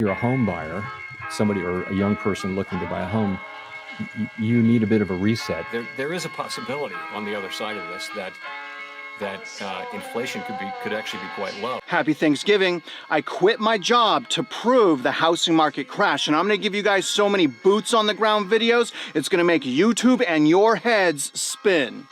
You're a home buyer, somebody or a young person looking to buy a home, you need a bit of a reset. There is a possibility on the other side of this that inflation could actually be quite low. Happy Thanksgiving. I quit my job to prove the housing market crash, and I'm gonna give you guys so many boots on the ground videos, it's gonna make YouTube and your heads spin.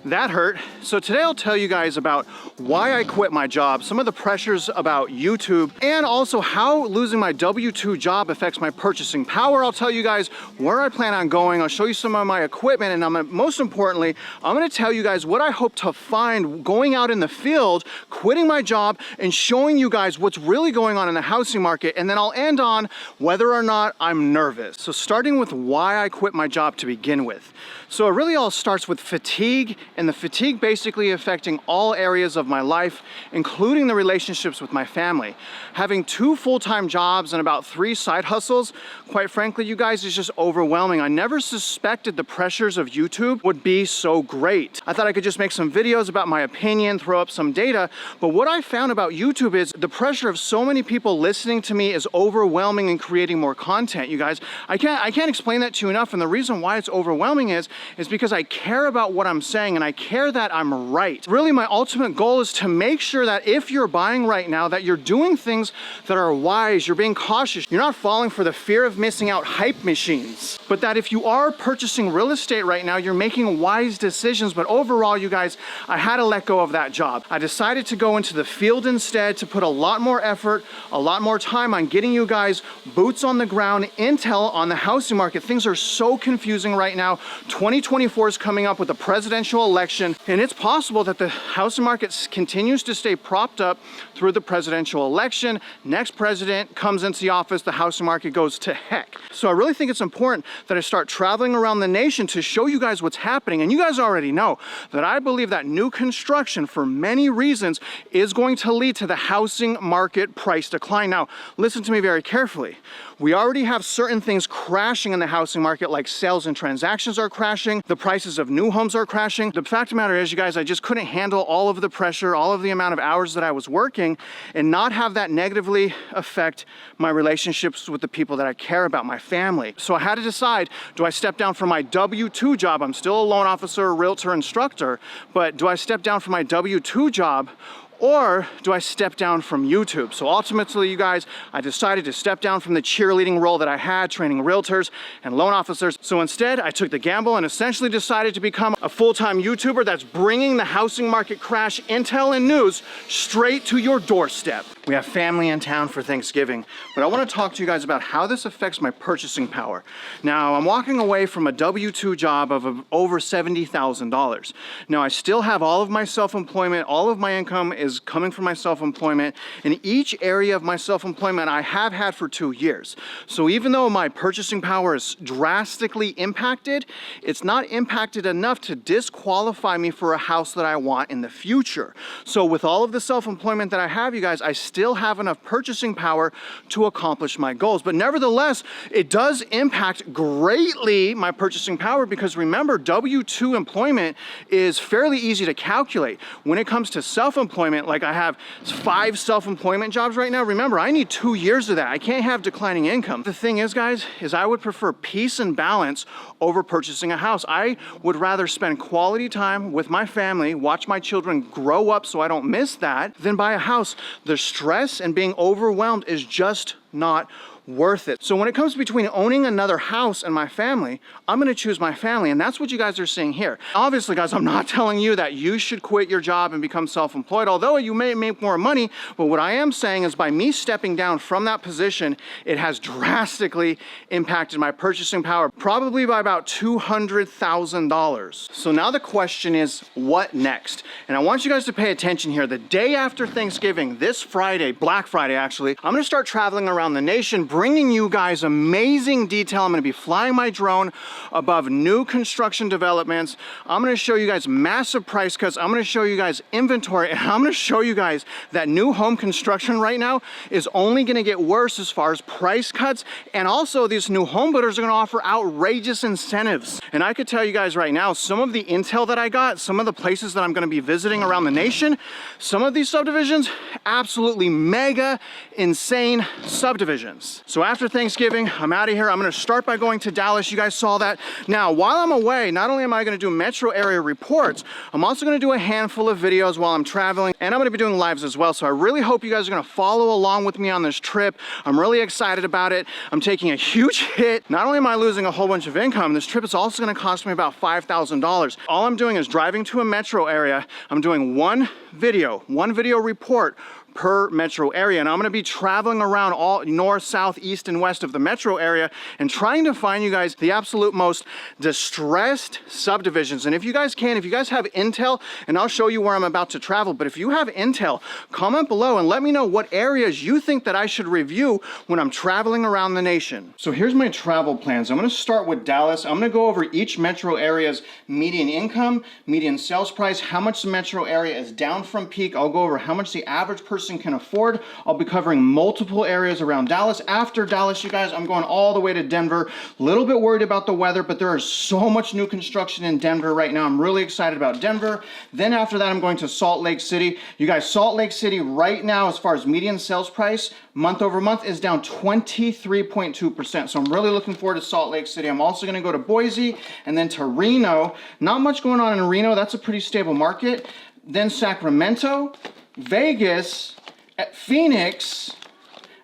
That hurt. So today I'll tell you guys about why I quit my job, some of the pressures about YouTube, and also how losing my W-2 job affects my purchasing power. I'll tell you guys where I plan on going. I'll show you some of my equipment, and most importantly, I'm gonna tell you guys what I hope to find going out in the field, quitting my job, and showing you guys what's really going on in the housing market. And then I'll end on whether or not I'm nervous. So starting with why I quit my job to begin with. So it really all starts with fatigue, and the fatigue basically affecting all areas of my life, including the relationships with my family. Having 2 full-time jobs and about 3 side hustles, quite frankly, you guys, is just overwhelming. I never suspected the pressures of YouTube would be so great. I thought I could just make some videos about my opinion, throw up some data, but what I found about YouTube is the pressure of so many people listening to me is overwhelming and creating more content, you guys. I can't explain that to you enough, and the reason why it's overwhelming is because I care about what I'm saying, and I care that I'm right. Really, my ultimate goal is to make sure that if you're buying right now, that you're doing things that are wise, you're being cautious, you're not falling for the fear of missing out hype machines, but that if you are purchasing real estate right now, you're making wise decisions. But overall, you guys, I had to let go of that job. I decided to go into the field instead, to put a lot more effort, a lot more time on getting you guys boots on the ground, intel on the housing market. Things are so confusing right now. 2024 is coming up with a presidential election, and it's possible that the housing market continues to stay propped up through the presidential election. Next president comes into the office, the housing market goes to heck. So I really think it's important that I start traveling around the nation to show you guys what's happening. And you guys already know that I believe that new construction, for many reasons, is going to lead to the housing market price decline. Now, listen to me very carefully. We already have certain things crashing in the housing market, like sales and transactions are crashing, the prices of new homes are crashing. The fact of the matter is, you guys, I just couldn't handle all of the pressure, all of the amount of hours that I was working, and not have that negatively affect my relationships with the people that I care about, my family. So I had to decide, do I step down from my W-2 job? I'm still a loan officer, realtor, instructor, but do I step down from my W-2 job, or do I step down from YouTube? So ultimately, you guys, I decided to step down from the cheerleading role that I had, training realtors and loan officers. So instead, I took the gamble and essentially decided to become a full-time YouTuber that's bringing the housing market crash intel and news straight to your doorstep. We have family in town for Thanksgiving, but I want to talk to you guys about how this affects my purchasing power. Now, I'm walking away from a W-2 job of over $70,000. Now, I still have all of my self-employment, all of my income is coming from my self-employment. In each area of my self-employment, I have had for 2 years. So even though my purchasing power is drastically impacted, it's not impacted enough to disqualify me for a house that I want in the future. So with all of the self-employment that I have, you guys, I still have enough purchasing power to accomplish my goals. But nevertheless, it does impact greatly my purchasing power, because remember, W-2 employment is fairly easy to calculate. When it comes to self-employment, like I have 5 self-employment jobs right now, remember, I need 2 years of that. I can't have declining income. The thing is, guys, is I would prefer peace and balance over purchasing a house. I would rather spend quality time with my family, watch my children grow up so I don't miss that, than buy a house. The stress and being overwhelmed is just not worth it. So when it comes between owning another house and my family, I'm gonna choose my family, and that's what you guys are seeing here. Obviously, guys, I'm not telling you that you should quit your job and become self-employed, although you may make more money, but what I am saying is by me stepping down from that position, it has drastically impacted my purchasing power, probably by about $200,000. So now the question is, what next? And I want you guys to pay attention here. The day after Thanksgiving, this Friday, Black Friday actually, I'm gonna start traveling around the nation, bringing you guys amazing detail. I'm gonna be flying my drone above new construction developments. I'm gonna show you guys massive price cuts. I'm gonna show you guys inventory, and I'm gonna show you guys that new home construction right now is only gonna get worse as far as price cuts, and also these new home builders are gonna offer outrageous incentives. And I could tell you guys right now, some of the intel that I got, some of the places that I'm gonna be visiting around the nation, some of these subdivisions, absolutely mega insane subdivisions. So after Thanksgiving, I'm out of here. I'm gonna start by going to Dallas. You guys saw that. Now, while I'm away, not only am I gonna do metro area reports, I'm also gonna do a handful of videos while I'm traveling, and I'm gonna be doing lives as well. So I really hope you guys are gonna follow along with me on this trip. I'm really excited about it. I'm taking a huge hit. Not only am I losing a whole bunch of income, this trip is also gonna cost me about $5,000. All I'm doing is driving to a metro area. I'm doing one video report per metro area, and I'm going to be traveling around all north, south, east, and west of the metro area and trying to find you guys the absolute most distressed subdivisions. And if you guys have intel, and I'll show you where I'm about to travel, but if you have intel, comment below and let me know what areas you think that I should review when I'm traveling around the nation. So here's my travel plans. I'm going to start with Dallas. I'm going to go over each metro area's median income, median sales price, how much the metro area is down from peak. I'll go over how much the average person can afford. I'll be covering multiple areas around Dallas. After Dallas, you guys, I'm going all the way to Denver. A little bit worried about the weather, but there is so much new construction in Denver right now. I'm really excited about Denver. Then after that, I'm going to Salt Lake City. You guys, Salt Lake City right now, as far as median sales price, month over month is down 23.2%. So I'm really looking forward to Salt Lake City. I'm also going to go to Boise and then to Reno. Not much going on in Reno. That's a pretty stable market. Then Sacramento, Vegas, Phoenix,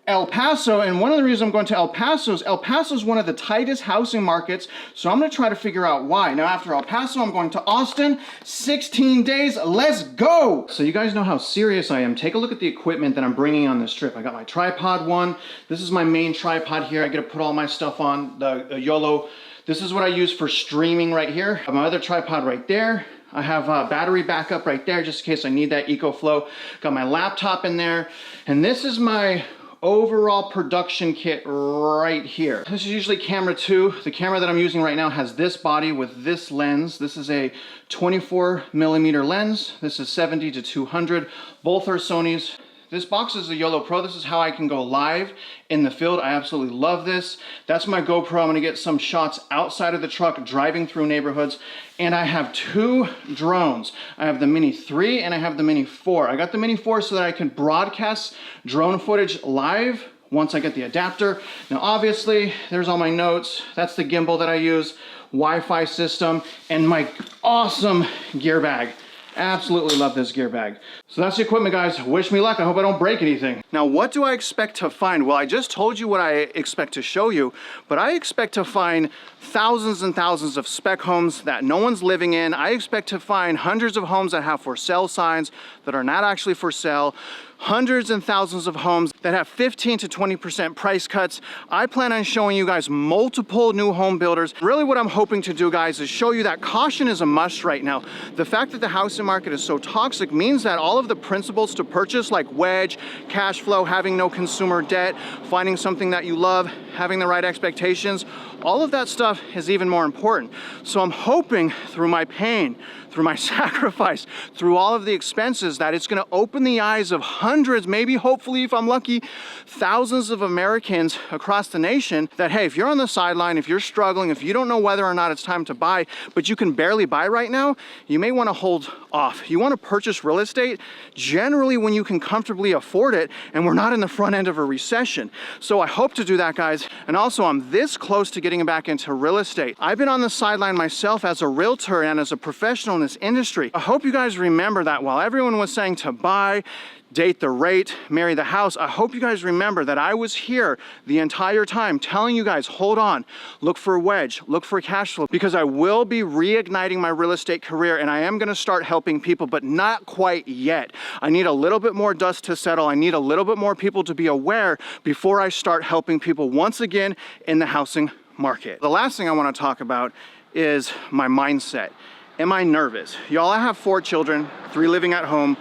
El Paso, and one of the reasons I'm going to El Paso is one of the tightest housing markets, so I'm going to try to figure out why. Now after El Paso, I'm going to Austin, 16 days, let's go! So you guys know how serious I am. Take a look at the equipment that I'm bringing on this trip. I got my tripod one. This is my main tripod here. I get to put all my stuff on, the YOLO. This is what I use for streaming right here. My other tripod right there. I have a battery backup right there just in case I need that EcoFlow. Got my laptop in there. And this is my overall production kit right here. This is usually camera 2. The camera that I'm using right now has this body with this lens. This is a 24mm lens. This is 70 to 200. Both are Sony's. This box is a YOLO Pro. This is how I can go live in the field. I absolutely love this. That's my GoPro. I'm gonna get some shots outside of the truck driving through neighborhoods. And I have 2 drones. I have the Mini 3 and I have the Mini 4. I got the Mini 4 so that I can broadcast drone footage live once I get the adapter. Now obviously, there's all my notes. That's the gimbal that I use, Wi-Fi system, and my awesome gear bag. Absolutely love this gear bag. So that's the equipment, guys. Wish me luck. I hope I don't break anything. Now, what do I expect to find? Well, I just told you what I expect to show you, but I expect to find thousands and thousands of spec homes that no one's living in. I expect to find hundreds of homes that have for sale signs that are not actually for sale. Hundreds and thousands of homes that have 15 to 20% price cuts. I plan on showing you guys multiple new home builders. Really what I'm hoping to do, guys, is show you that caution is a must right now. The fact that the housing market is so toxic means that all of the principles to purchase, like wedge, cash flow, having no consumer debt, finding something that you love, having the right expectations, all of that stuff is even more important. So I'm hoping through my pain, through my sacrifice, through all of the expenses, that it's gonna open the eyes of hundreds, maybe hopefully if I'm lucky, thousands of Americans across the nation that, hey, if you're on the sideline, if you're struggling, if you don't know whether or not it's time to buy, but you can barely buy right now, you may wanna hold off. You wanna purchase real estate generally when you can comfortably afford it and we're not in the front end of a recession. So I hope to do that, guys. And also I'm this close to getting back into real estate. I've been on the sideline myself as a realtor and as a professional in this industry. I hope you guys remember that while everyone was saying to buy, date the rate, marry the house, I hope you guys remember that I was here the entire time telling you guys, hold on, look for wedge, look for cash flow, because I will be reigniting my real estate career and I am gonna start helping people, but not quite yet. I need a little bit more dust to settle. I need a little bit more people to be aware before I start helping people once again in the housing market. The last thing I wanna talk about is my mindset. Am I nervous? Y'all, I have 4 children, 3 living at home,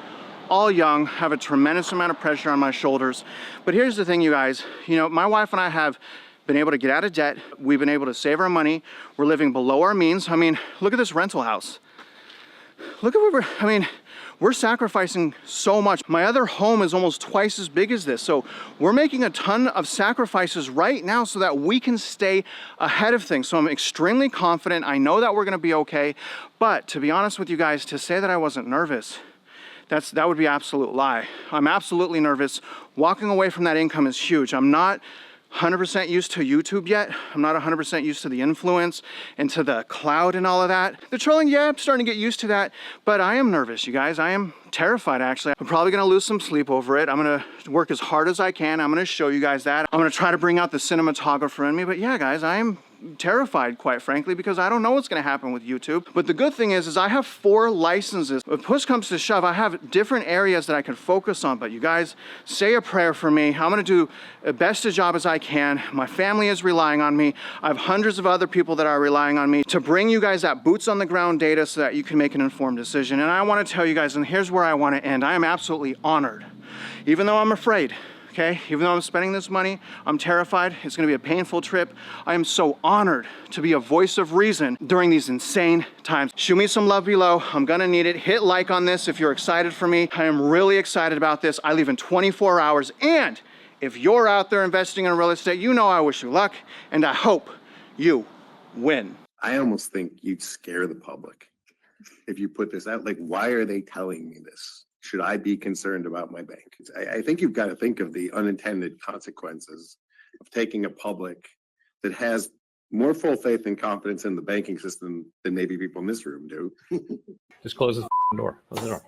all young, have a tremendous amount of pressure on my shoulders. But here's the thing, you guys, you know, my wife and I have been able to get out of debt. We've been able to save our money. We're living below our means. I mean, look at this rental house. Look at where we're sacrificing so much. My other home is almost twice as big as this. So we're making a ton of sacrifices right now so that we can stay ahead of things. So I'm extremely confident. I know that we're gonna be okay. But to be honest with you guys, to say that I wasn't nervous, that would be an absolute lie. I'm absolutely nervous. Walking away from that income is huge. I'm not 100% used to YouTube yet. I'm not 100% used to the influence and to the cloud and all of that. The trolling, yeah, I'm starting to get used to that, but I am nervous, you guys. I am terrified, actually. I'm probably gonna lose some sleep over it. I'm gonna work as hard as I can. I'm gonna show you guys that. I'm gonna try to bring out the cinematographer in me, but yeah, guys, I am terrified, quite frankly, because I don't know what's going to happen with YouTube. But the good thing is I have 4 licenses. If push comes to shove, I have different areas that I can focus on. But you guys, say a prayer for me. I'm going to do the best a job as I can. My family is relying on me. I have hundreds of other people that are relying on me to bring you guys that boots on the ground data so that you can make an informed decision. And I want to tell you guys, and here's where I want to end. I am absolutely honored, even though I'm afraid. Okay, even though I'm spending this money, I'm terrified. It's gonna be a painful trip. I am so honored to be a voice of reason during these insane times. Shoot me some love below. I'm gonna need it. Hit like on this if you're excited for me. I am really excited about this. I leave in 24 hours. And if you're out there investing in real estate, you know I wish you luck and I hope you win. I almost think you'd scare the public if you put this out. Like, why are they telling me this? Should I be concerned about my bank? I think you've got to think of the unintended consequences of taking a public that has more full faith and confidence in the banking system than maybe people in this room do. Just close the door. Close the door.